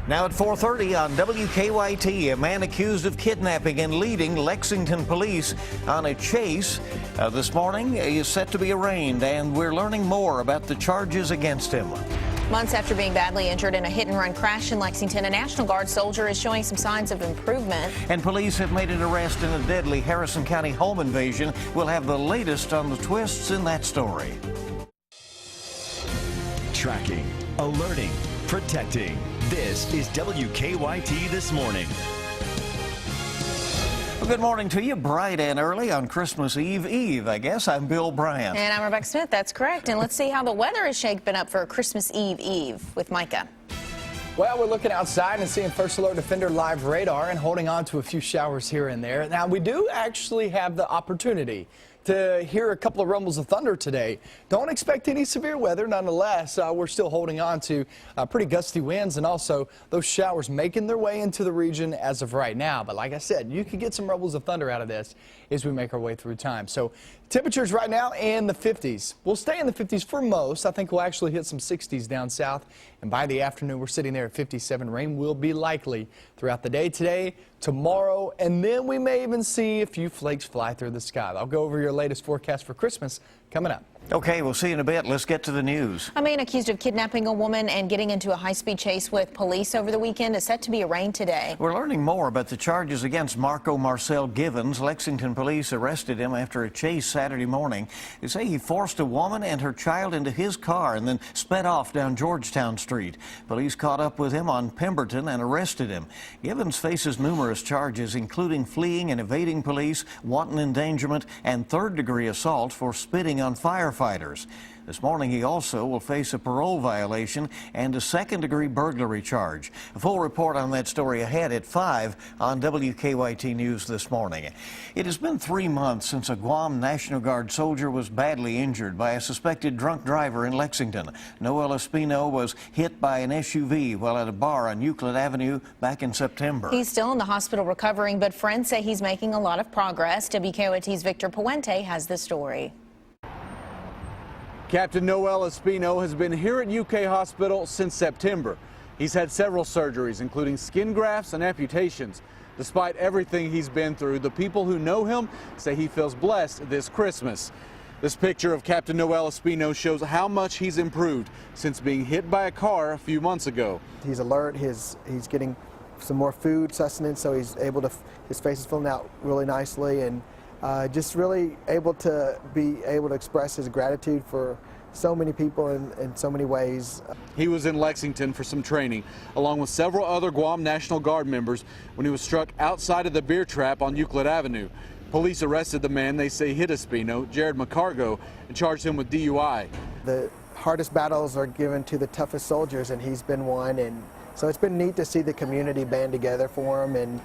Now at 4:30 on WKYT, a man accused of kidnapping and leading Lexington police on a chase this morning is set to be arraigned, and we're learning more about the charges against him. Months after being badly injured in a hit-and-run crash in Lexington, a National Guard soldier is showing some signs of improvement. And police have made an arrest in a deadly Harrison County home invasion. We'll have the latest on the twists in that story. Tracking, alerting, protecting. This is WKYT This Morning. Well, good morning to you, bright and early on Christmas Eve, I guess. I'm Bill Bryant. And I'm Rebecca Smith, that's correct. And let's see how the weather is shaping up for Christmas Eve with Micah. Well, we're looking outside and seeing First Alert Defender live radar and holding on to a few showers here and there. Now, we do actually have the opportunity to hear a couple of rumbles of thunder today. Don't expect any severe weather. Nonetheless, we're still holding on to pretty gusty winds and also those showers making their way into the region as of right now. But like I said, you could get some rumbles of thunder out of this as we make our way through time. So temperatures right now in the 50s. We'll stay in the 50s for most. I think we'll actually hit some 60s down south. And by the afternoon, we're sitting there at 57. Rain will be likely throughout the day today, tomorrow, and then we may even see a few flakes fly through the sky. I'll go over your latest forecast for Christmas coming up. Okay, we'll see you in a bit. Let's get to the news. A man accused of kidnapping a woman and getting into a high-speed chase with police over the weekend is set to be arraigned today. We're learning more about the charges against Marco Marcel Givens. Lexington police arrested him after a chase Saturday morning. They say he forced a woman and her child into his car and then sped off down Georgetown Street. Police caught up with him on Pemberton and arrested him. Givens faces numerous charges, including fleeing and evading police, wanton endangerment, and third-degree assault for spitting on firefighters. This morning, he also will face a parole violation and a second-degree burglary charge. A full report on that story ahead at 5 on WKYT News this morning. It has been 3 months since a Guam National Guard soldier was badly injured by a suspected drunk driver in Lexington. Noel Espino was hit by an SUV while at a bar on Euclid Avenue back in September. He's still in the hospital recovering, but friends say he's making a lot of progress. WKYT's Victor Puente has the story. Captain Noel Espino has been here at UK Hospital since September. He's had several surgeries, including skin grafts and amputations. Despite everything he's been through, the people who know him say he feels blessed this Christmas. This picture of Captain Noel Espino shows how much he's improved since being hit by a car a few months ago. He's alert, he's getting some more food, sustenance, so he's able to, his face is filling out really nicely, and just really able to express his gratitude for so many people in so many ways. He was in Lexington for some training, along with several other Guam National Guard members, when he was struck outside of the beer trap on Euclid Avenue. Police arrested the man they say hit Espino, Jared McCargo, and charged him with DUI. The hardest battles are given to the toughest soldiers, and he's been one, and so it's been neat to see the community band together for him, and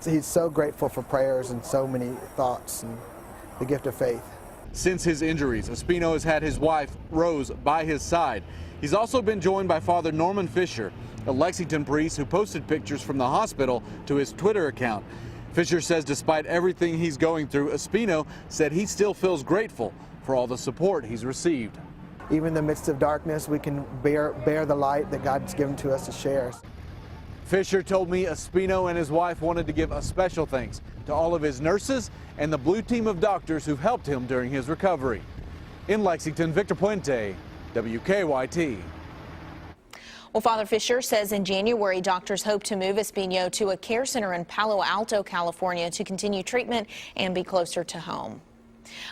he's so grateful for prayers and so many thoughts and the gift of faith. Since his injuries, Espino has had his wife, Rose, by his side. He's also been joined by Father Norman Fisher, a Lexington priest who posted pictures from the hospital to his Twitter account. Fisher says despite everything he's going through, Espino said he still feels grateful for all the support he's received. Even in the midst of darkness, we can bear the light that God's given to us to share. Fisher told me Espino and his wife wanted to give a special thanks to all of his nurses and the blue team of doctors who've helped him during his recovery. In Lexington, Victor Puente, WKYT. Well, Father Fisher says in January, doctors hope to move Espino to a care center in Palo Alto, California to continue treatment and be closer to home.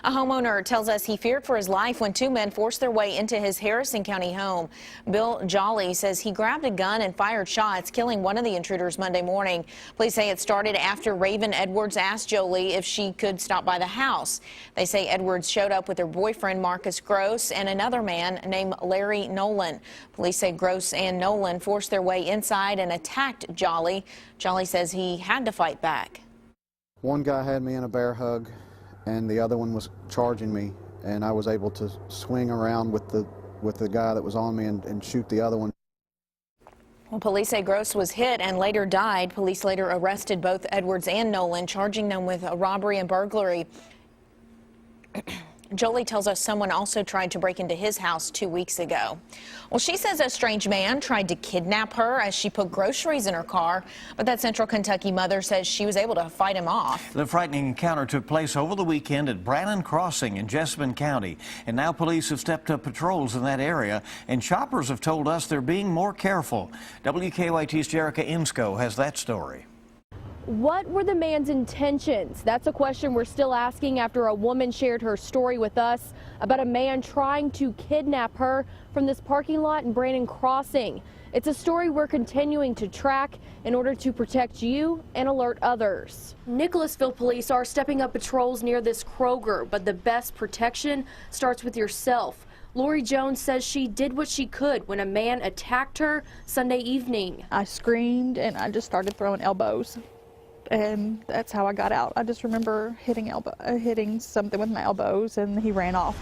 A homeowner tells us he feared for his life when two men forced their way into his Harrison County home. Bill Jolly says he grabbed a gun and fired shots, killing one of the intruders Monday morning. Police say it started after Raven Edwards asked Jolie if she could stop by the house. They say Edwards showed up with her boyfriend Marcus Gross and another man named Larry Nolan. Police say Gross and Nolan forced their way inside and attacked Jolly. Jolly says he had to fight back. One guy had me in a bear hug, and the other one was charging me, and I was able to swing around with the guy that was on me and shoot the other one. Well, police say Gross was hit and later died. Police later arrested both Edwards and Nolan, charging them with a robbery and burglary. Jolie tells us someone also tried to break into his house 2 weeks ago. Well, she says a strange man tried to kidnap her as she put groceries in her car, but that Central Kentucky mother says she was able to fight him off. The frightening encounter took place over the weekend at Brannon Crossing in Jessamine County, and now police have stepped up patrols in that area, and shoppers have told us they're being more careful. WKYT's Jerica Insco has that story. What were the man's intentions? That's a question we're still asking after a woman shared her story with us about a man trying to kidnap her from this parking lot in Brannon Crossing. It's a story we're continuing to track in order to protect you and alert others. Nicholasville police are stepping up patrols near this Kroger, but the best protection starts with yourself. Lori Jones says she did what she could when a man attacked her Sunday evening. I screamed and I just started throwing elbows. And that's how I got out. I just remember hitting something with my elbows, and he ran off.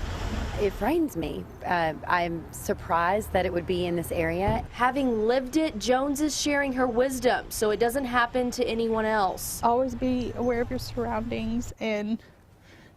It frightens me. I'm surprised that it would be in this area. Having lived it, Jones is sharing her wisdom so it doesn't happen to anyone else. Always be aware of your surroundings and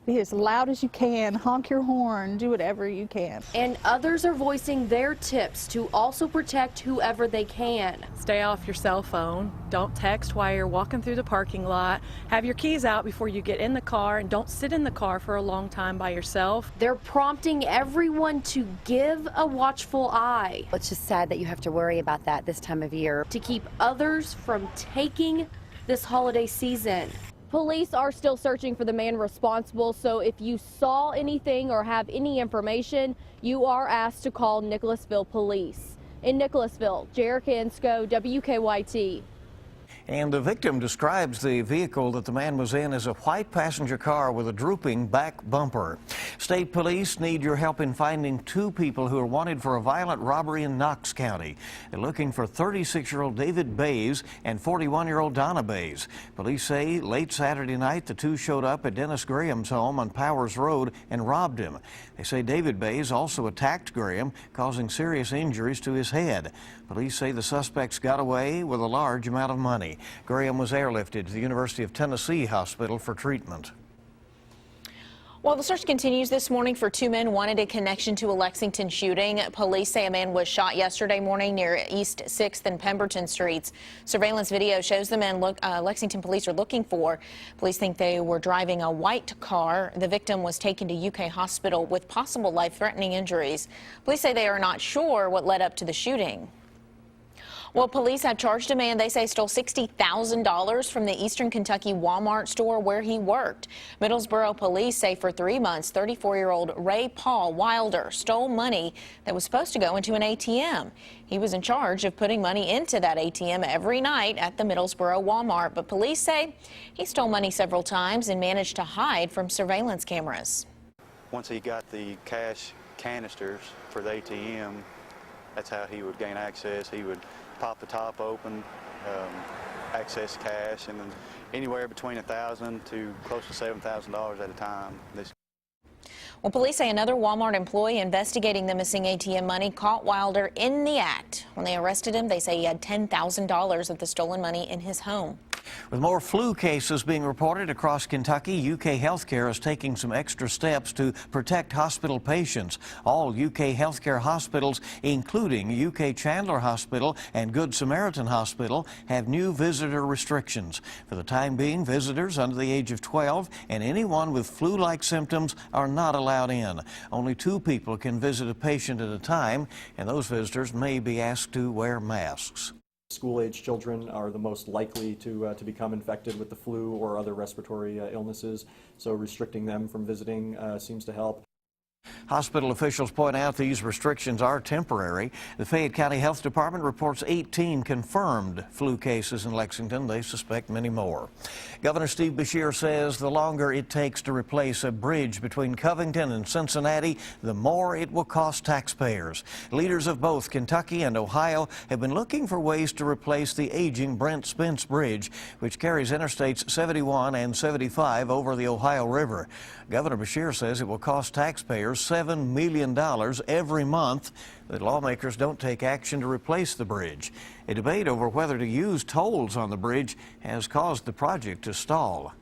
be as loud as you can, honk your horn, do whatever you can. And others are voicing their tips to also protect whoever they can. Stay off your cell phone. Don't text while you're walking through the parking lot. Have your keys out before you get in the car, and don't sit in the car for a long time by yourself. They're prompting everyone to give a watchful eye. It's just sad that you have to worry about that this time of year. To keep others from taking this holiday season. Police are still searching for the man responsible, so if you saw anything or have any information, you are asked to call Nicholasville Police. In Nicholasville, Jerica Insco, WKYT. And the victim describes the vehicle that the man was in as a white passenger car with a drooping back bumper. State police need your help in finding two people who are wanted for a violent robbery in Knox County. They're looking for 36-year-old David Bays and 41-year-old Donna Bays. Police say late Saturday night the two showed up at Dennis Graham's home on Powers Road and robbed him. They say David Bays also attacked Graham, causing serious injuries to his head. Police say the suspects got away with a large amount of money. Graham was airlifted to the University of Tennessee Hospital for treatment. Well, the search continues this morning for two men wanted in connection to a Lexington shooting. Police say a man was shot yesterday morning near East 6th and Pemberton Streets. Surveillance video shows the men Lexington police are looking for. Police think they were driving a white car. The victim was taken to UK hospital with possible life-threatening injuries. Police say they are not sure what led up to the shooting. Well, police have charged a man they say stole $60,000 from the Eastern Kentucky Walmart store where he worked. Middlesboro police say for 3 months, 34-year-old Ray Paul Wilder stole money that was supposed to go into an ATM. He was in charge of putting money into that ATM every night at the Middlesboro Walmart, but police say he stole money several times and managed to hide from surveillance cameras. Once he got the cash canisters for the ATM, that's how he would gain access. He would pop the top open, access cash, and then anywhere between $1,000 to close to $7,000 at a time. Well, police say another Walmart employee investigating the missing ATM money caught Wilder in the act. When they arrested him, they say he had $10,000 of the stolen money in his home. With more flu cases being reported across Kentucky, UK Healthcare is taking some extra steps to protect hospital patients. All UK healthcare hospitals, including UK Chandler Hospital and Good Samaritan Hospital, have new visitor restrictions. For the time being, visitors under the age of 12 and anyone with flu-like symptoms are not allowed in. Only 2 people can visit a patient at a time, and those visitors may be asked to wear masks. School-age children are the most likely to become infected with the flu or other respiratory illnesses, so restricting them from visiting seems to help. Hospital officials point out these restrictions are temporary. The Fayette County Health Department reports 18 confirmed flu cases in Lexington. They suspect many more. Governor Steve Beshear says the longer it takes to replace a bridge between Covington and Cincinnati, the more it will cost taxpayers. Leaders of both Kentucky and Ohio have been looking for ways to replace the aging Brent Spence Bridge, which carries Interstates 71 and 75 over the Ohio River. Governor Beshear says it will cost taxpayers $7 million every month that lawmakers don't take action to replace the bridge. A debate over whether to use tolls on the bridge has caused the project to stall.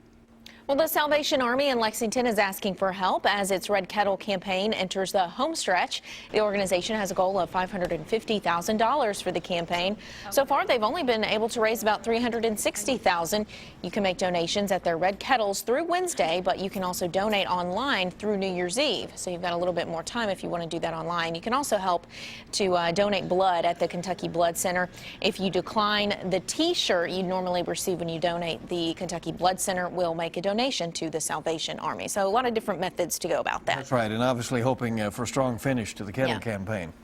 Well, the Salvation Army in Lexington is asking for help as its Red Kettle campaign enters the home stretch. The organization has a goal of $550,000 for the campaign. So far, they've only been able to raise about $360,000. You can make donations at their Red Kettles through Wednesday, but you can also donate online through New Year's Eve. So you've got a little bit more time if you want to do that online. You can also help to donate blood at the Kentucky Blood Center. If you decline the T-shirt you normally receive when you donate, the Kentucky Blood Center will make a donation to the Salvation Army. So a lot of different methods to go about that. That's right, and obviously hoping for a strong finish to the Kettle campaign.